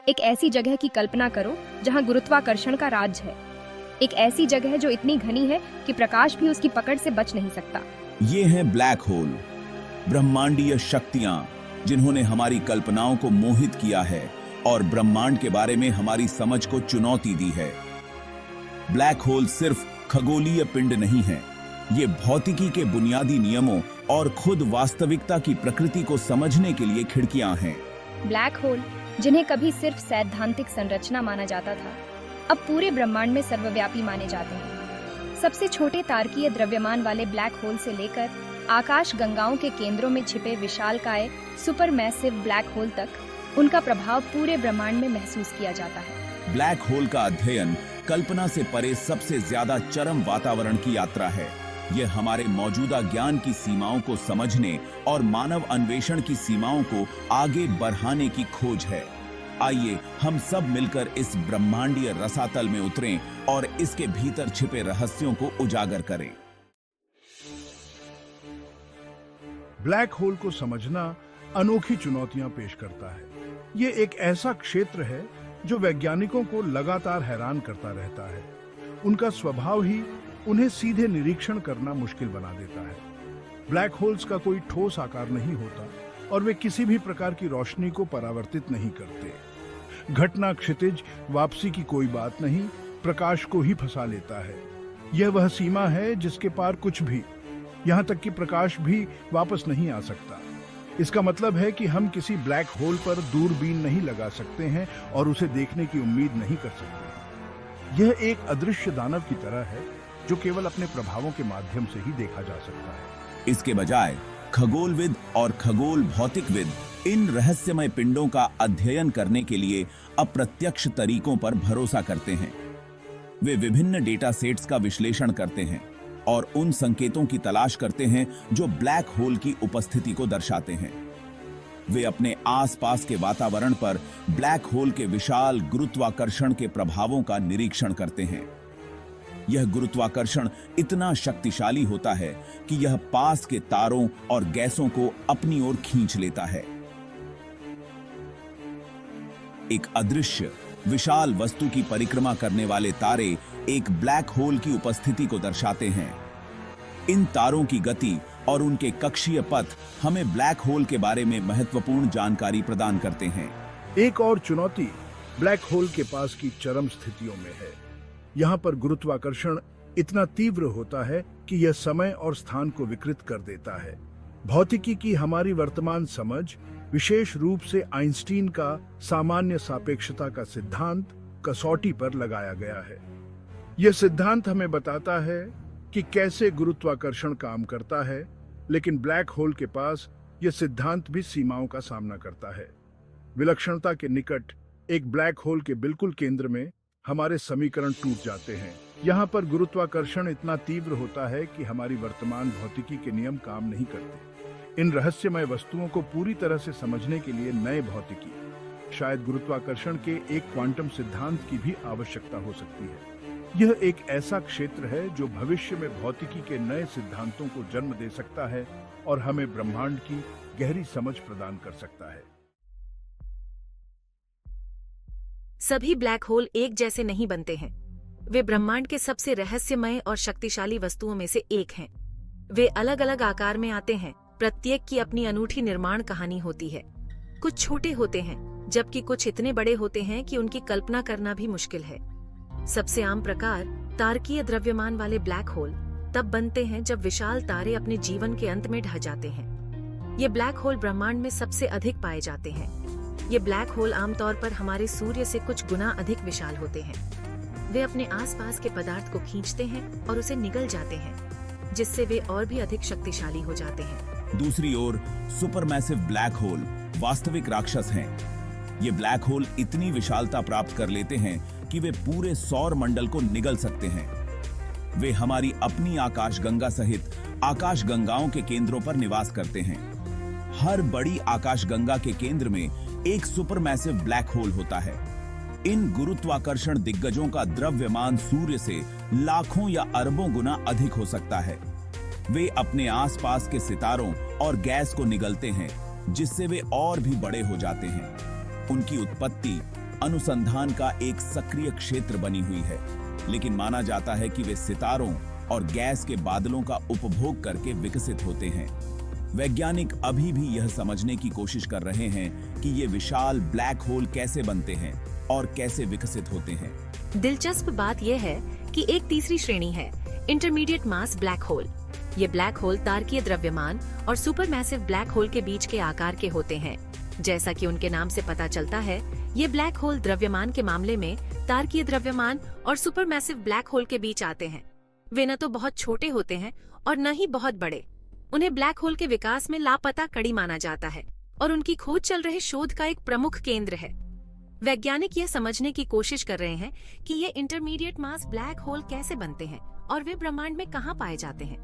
एक ऐसी जगह की कल्पना करो जहां गुरुत्वाकर्षण का राज है। एक ऐसी जगह जो इतनी घनी है कि प्रकाश भी उसकी पकड़ से बच नहीं सकता। ये है ब्लैक होल, ब्रह्मांडीय शक्तियां जिन्होंने हमारी कल्पनाओं को मोहित किया है और ब्रह्मांड के बारे में हमारी समझ को चुनौती दी है। ब्लैक होल सिर्फ खगोलीय पिंड नहीं है, ये भौतिकी के बुनियादी नियमों और खुद वास्तविकता की प्रकृति को समझने के लिए खिड़कियां हैं। ब्लैक होल, जिन्हें कभी सिर्फ सैद्धांतिक संरचना माना जाता था, अब पूरे ब्रह्मांड में सर्वव्यापी माने जाते हैं। सबसे छोटे तारकीय द्रव्यमान वाले ब्लैक होल से लेकर आकाश गंगाओं के केंद्रों में छिपे विशालकाय सुपरमैसिव ब्लैक होल तक, उनका प्रभाव पूरे ब्रह्मांड में महसूस किया जाता है। ब्लैक होल का अध्ययन कल्पना से परे सबसे ज्यादा चरम वातावरण की यात्रा है। यह हमारे मौजूदा ज्ञान की सीमाओं को समझने और मानव अन्वेषण की सीमाओं को आगे बढ़ाने की खोज है। आइए हम सब मिलकर इस ब्रह्मांडीय रसातल में उतरें और इसके भीतर छिपे रहस्यों को उजागर करें। ब्लैक होल को समझना अनोखी चुनौतियां पेश करता है। ये एक ऐसा क्षेत्र है जो वैज्ञानिकों को लगातार हैरान करता रहता है। उनका स्वभाव ही उन्हें सीधे निरीक्षण करना मुश्किल बना देता है। ब्लैक होल्स का कोई ठोस आकार नहीं होता और वे किसी भी प्रकार की रोशनी को परावर्तित नहीं करते। घटना क्षितिज वापसी की कोई बात नहीं, प्रकाश को ही फंसा लेता है। यह वह सीमा है जिसके पार कुछ भी, यहाँ तक कि प्रकाश भी वापस नहीं आ सकता। इसका मतलब है कि हम किसी ब्लैक होल पर दूरबीन नहीं लगा सकते हैं और उसे देखने की उम्मीद नहीं कर सकते। यह एक अदृश्य दानव की तरह है जो केवल अपने प्रभावों के माध्यम से ही देखा जा सकता है। इसके बजाय खगोलविद और खगोल भौतिकविद इन रहस्यमय पिंडों का अध्ययन करने के लिए अप्रत्यक्ष तरीकों पर भरोसा करते हैं। वे विभिन्न डेटा सेट्स का विश्लेषण करते हैं और उन संकेतों की तलाश करते हैं जो ब्लैक होल की उपस्थिति को दर्शाते हैं। वे अपने आसपास के वातावरण पर ब्लैक होल के विशाल गुरुत्वाकर्षण के प्रभावों का निरीक्षण करते हैं। यह गुरुत्वाकर्षण इतना शक्तिशाली होता है कि यह पास के तारों और गैसों को अपनी ओर खींच लेता है। एक अदृश्य विशाल वस्तु की परिक्रमा करने वाले तारे एक ब्लैक होल की उपस्थिति को दर्शाते हैं। इन तारों की गति और उनके कक्षीय पथ हमें ब्लैक होल के बारे में महत्वपूर्ण जानकारी प्रदान करते हैं। एक और चुनौती ब्लैक होल के पास की चरम स्थितियों में है। यहाँ पर गुरुत्वाकर्षण इतना तीव्र होता है कि यह समय और स्थान को विकृत कर देता है। भौतिकी की हमारी वर्तमान समझ, विशेष रूप से आइंस्टीन का सामान्य सापेक्षता का सिद्धांत, कसौटी पर लगाया गया है। यह सिद्धांत हमें बताता है कि कैसे गुरुत्वाकर्षण काम करता है, लेकिन ब्लैक होल के पास यह सिद्धांत भी सीमाओं का सामना करता है। विलक्षणता के निकट एक ब्लैक होल के बिल्कुल केंद्र में हमारे समीकरण टूट जाते हैं। यहाँ पर गुरुत्वाकर्षण इतना तीव्र होता है कि हमारी वर्तमान भौतिकी के नियम काम नहीं करते। इन रहस्यमय वस्तुओं को पूरी तरह से समझने के लिए नए भौतिकी, शायद गुरुत्वाकर्षण के एक क्वांटम सिद्धांत की भी आवश्यकता हो सकती है। यह एक ऐसा क्षेत्र है जो भविष्य में भौतिकी के नए सिद्धांतों को जन्म दे सकता है और हमें ब्रह्मांड की गहरी समझ प्रदान कर सकता है। सभी ब्लैक होल एक जैसे नहीं बनते हैं। वे ब्रह्मांड के सबसे रहस्यमय और शक्तिशाली वस्तुओं में से एक हैं। वे अलग अलग आकार में आते हैं, प्रत्येक की अपनी अनूठी निर्माण कहानी होती है। कुछ छोटे होते हैं, जबकि कुछ इतने बड़े होते हैं कि उनकी कल्पना करना भी मुश्किल है। सबसे आम प्रकार तारकीय द्रव्यमान वाले ब्लैक होल तब बनते हैं जब विशाल तारे अपने जीवन के अंत में ढह जाते हैं। ये ब्लैक होल ब्रह्मांड में सबसे अधिक पाए जाते हैं। ये ब्लैक होल आमतौर पर हमारे सूर्य से कुछ गुना अधिक विशाल होते हैं। वे अपने आसपास के पदार्थ को खींचते हैं और उसे निगल जाते हैं, जिससे वे और भी अधिक शक्तिशाली हो जाते हैं। दूसरी ओर सुपरमैसिव ब्लैक होल वास्तविक राक्षस हैं। ये ब्लैक होल इतनी विशालता प्राप्त कर लेते हैं कि वे पूरे सौर मंडल को निगल सकते हैं। वे हमारी अपनी आकाशगंगा सहित आकाशगंगाओं के केंद्रों पर निवास करते हैं। हर बड़ी आकाशगंगा के केंद्र में एक सुपरमैसिव ब्लैक होल होता है। इन गुरुत्वाकर्षण दिग्गजों का द्रव्यमान सूर्य से लाखों या अरबों गुना अधिक हो सकता है। वे अपने आसपास के सितारों और गैस को निगलते हैं, जिससे वे और भी बड़े हो जाते हैं। उनकी उत्पत्ति अनुसंधान का एक सक्रिय क्षेत्र बनी हुई है, लेकिन माना जाता है कि वे सितारों और गैस के बादलों का उपभोग करके विकसित होते हैं। वैज्ञानिक अभी भी यह समझने की कोशिश कर रहे हैं कि ये विशाल ब्लैक होल कैसे बनते हैं और कैसे विकसित होते हैं। दिलचस्प बात यह है कि एक तीसरी श्रेणी है, इंटरमीडिएट मास ब्लैक होल। ये ब्लैक होल तारकीय द्रव्यमान और सुपरमैसिव ब्लैक होल के बीच के आकार के होते हैं। जैसा कि उनके नाम से पता चलता है, ये ब्लैक होल द्रव्यमान के मामले में तारकीय द्रव्यमान और सुपरमैसिव ब्लैक होल के बीच आते हैं। वे न तो बहुत छोटे होते हैं और न ही बहुत बड़े। उन्हें ब्लैक होल के विकास में लापता कड़ी माना जाता है और उनकी खोज चल रहे शोध का एक प्रमुख केंद्र है। वैज्ञानिक यह समझने की कोशिश कर रहे हैं कि ये इंटरमीडिएट मास ब्लैक होल कैसे बनते हैं और वे ब्रह्मांड में कहाँ पाए जाते हैं।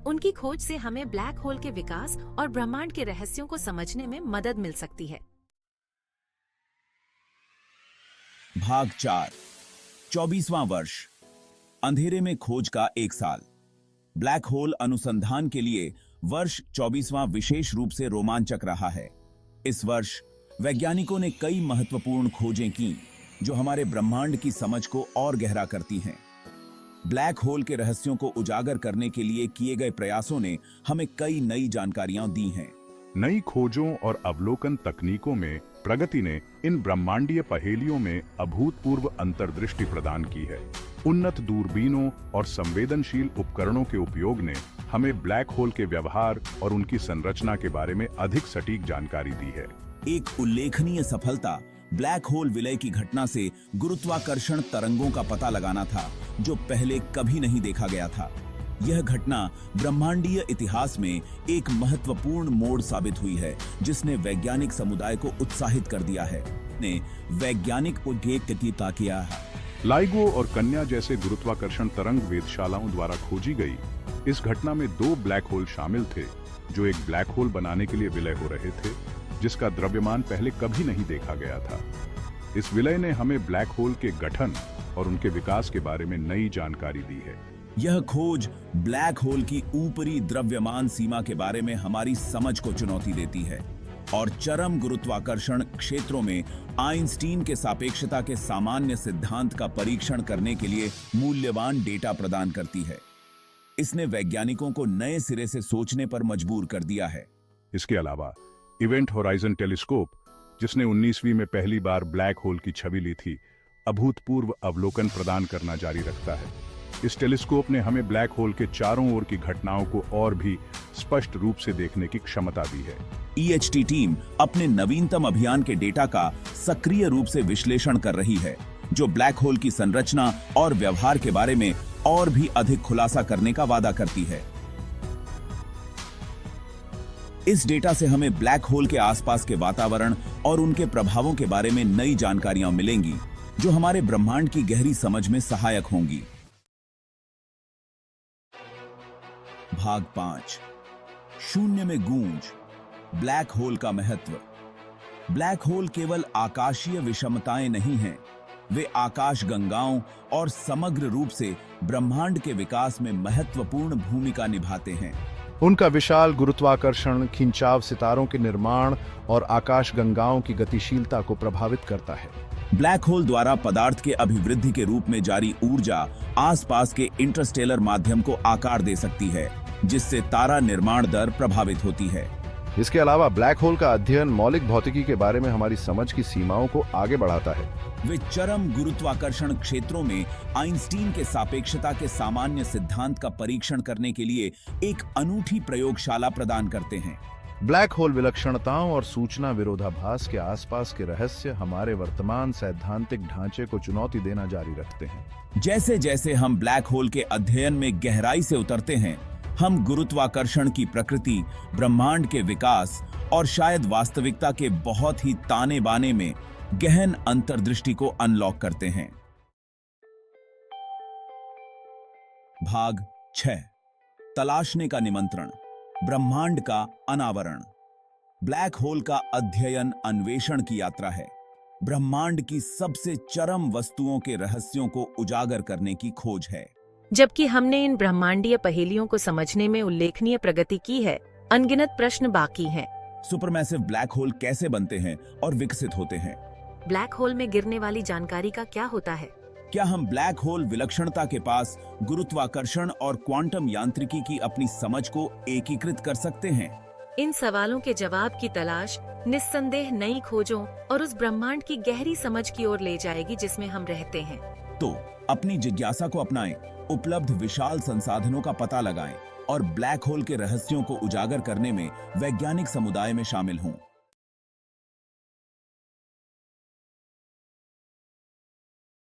उनकी खोज से हमें ब्लैक होल के विकास और ब्रह्मांड के रहस्यों को समझने में मदद मिल सकती है। भाग 4, 24वां वर्ष, अंधेरे में खोज का 1 साल। ब्लैक होल अनुसंधान के लिए वर्ष 24वां विशेष रूप से रोमांचक रहा है। इस वर्ष वैज्ञानिकों ने कई महत्वपूर्ण खोजें की जो हमारे ब्रह्मांड की समझ को और गहरा करती हैं। ब्लैक होल के रहस्यों को उजागर करने के लिए किए गए प्रयासों ने हमें कई नई जानकारियां दी हैं। नई खोजों और अवलोकन तकनीकों में प्रगति ने इन ब्रह्मांडीय पहेलियों में अभूतपूर्व अंतर्दृष्टि प्रदान की है। उन्नत दूरबीनों और संवेदनशील उपकरणों के उपयोग ने हमें ब्लैक होल के व्यवहार और उनकी संरचना के बारे में अधिक सटीक जानकारी दी है। एक उल्लेखनीय सफलता ब्लैक होल विलय की घटना से गुरुत्वाकर्षण तरंगों का पता लगाना था, जो पहले कभी नहीं देखा गया था। यह घटना ब्रह्मांडीय इतिहास में एक महत्वपूर्ण मोड़ साबित हुई है, जिसने वैज्ञानिक समुदाय को उत्साहित कर दिया है। ने वैज्ञानिक को किया है। लाइगो और कन्या जैसे गुरुत्वाकर्षण तरंग वेधशालाओं द्वारा खोजी गई इस घटना में 2 ब्लैक होल शामिल थे, जो एक ब्लैक होल बनाने के लिए विलय हो रहे थे, जिसका द्रव्यमान पहले कभी नहीं देखा गया था। इस विलय ने हमें ब्लैक होल के गठन और उनके विकास के बारे में नई जानकारी दी है। यह खोज ब्लैक होल की ऊपरी द्रव्यमान सीमा के बारे में हमारी समझ को चुनौती देती है और चरम गुरुत्वाकर्षण क्षेत्रों में आइंस्टीन के सापेक्षता के सामान्य सिद्धांत का परीक्षण करने के लिए मूल्यवान डेटा प्रदान करती है। इसने वैज्ञानिकों को नए सिरे से सोचने पर मजबूर कर दिया है। इसके अलावा इवेंट होराइजन टेलीस्कोप, जिसने 19वीं में पहली बार ब्लैक होल की छवि ली थी, अभूतपूर्व अवलोकन प्रदान करना जारी रखता है। इस टेलीस्कोप ने हमें ब्लैक होल के चारों ओर की घटनाओं को और भी स्पष्ट रूप से देखने की क्षमता दी है। EHT टीम अपने नवीनतम अभियान के डेटा का सक्रिय रूप से विश्लेषण कर रही है, जो ब्लैक होल की संरचना और व्यवहार के बारे में और भी अधिक खुलासा करने का वादा करती है। इस डेटा से हमें ब्लैक होल के आसपास के वातावरण और उनके प्रभावों के बारे में नई जानकारियां मिलेंगी, जो हमारे ब्रह्मांड की गहरी समझ में सहायक होंगी। भाग 5, शून्य में गूंज, ब्लैक होल का महत्व। ब्लैक होल केवल आकाशीय विषमताएं नहीं हैं, वे आकाश गंगाओं और समग्र रूप से ब्रह्मांड के विकास में महत्वपूर्ण भूमिका निभाते हैं। उनका विशाल गुरुत्वाकर्षण खिंचाव सितारों के निर्माण और आकाश गंगाओं की गतिशीलता को प्रभावित करता है। ब्लैक होल द्वारा पदार्थ के अभिवृद्धि के रूप में जारी ऊर्जा आसपास के इंटरस्टेलर माध्यम को आकार दे सकती है, जिससे तारा निर्माण दर प्रभावित होती है। इसके अलावा ब्लैक होल का अध्ययन मौलिक भौतिकी के बारे में हमारी समझ की सीमाओं को आगे बढ़ाता है। वे चरम गुरुत्वाकर्षण क्षेत्रों में आइंस्टीन के सापेक्षता के सामान्य सिद्धांत का परीक्षण करने के लिए एक अनूठी प्रयोगशाला प्रदान करते हैं। ब्लैक होल विलक्षणताओं और सूचना विरोधाभास के आसपास के रहस्य हमारे वर्तमान सैद्धांतिक ढांचे को चुनौती देना जारी रखते हैं। जैसे जैसे हम ब्लैक होल के अध्ययन में गहराई से उतरते हैं, हम गुरुत्वाकर्षण की प्रकृति, ब्रह्मांड के विकास और शायद वास्तविकता के बहुत ही ताने बाने में गहन अंतर्दृष्टि को अनलॉक करते हैं। भाग 6, तलाशने का निमंत्रण, ब्रह्मांड का अनावरण। ब्लैक होल का अध्ययन अन्वेषण की यात्रा है, ब्रह्मांड की सबसे चरम वस्तुओं के रहस्यों को उजागर करने की खोज है। जबकि हमने इन ब्रह्मांडीय पहेलियों को समझने में उल्लेखनीय प्रगति की है, अनगिनत प्रश्न बाकी हैं। सुपरमैसिव ब्लैक होल कैसे बनते हैं और विकसित होते हैं? ब्लैक होल में गिरने वाली जानकारी का क्या होता है? क्या हम ब्लैक होल विलक्षणता के पास गुरुत्वाकर्षण और क्वांटम यांत्रिकी की अपनी समझ को एकीकृत कर सकते हैं? इन सवालों के जवाब की तलाश निस्संदेह नई खोजों और उस ब्रह्मांड की गहरी समझ की ओर ले जाएगी जिसमें हम रहते हैं। तो अपनी जिज्ञासा को अपनाएं, उपलब्ध विशाल संसाधनों का पता लगाएं और ब्लैक होल के रहस्यों को उजागर करने में वैज्ञानिक समुदाय में शामिल हों।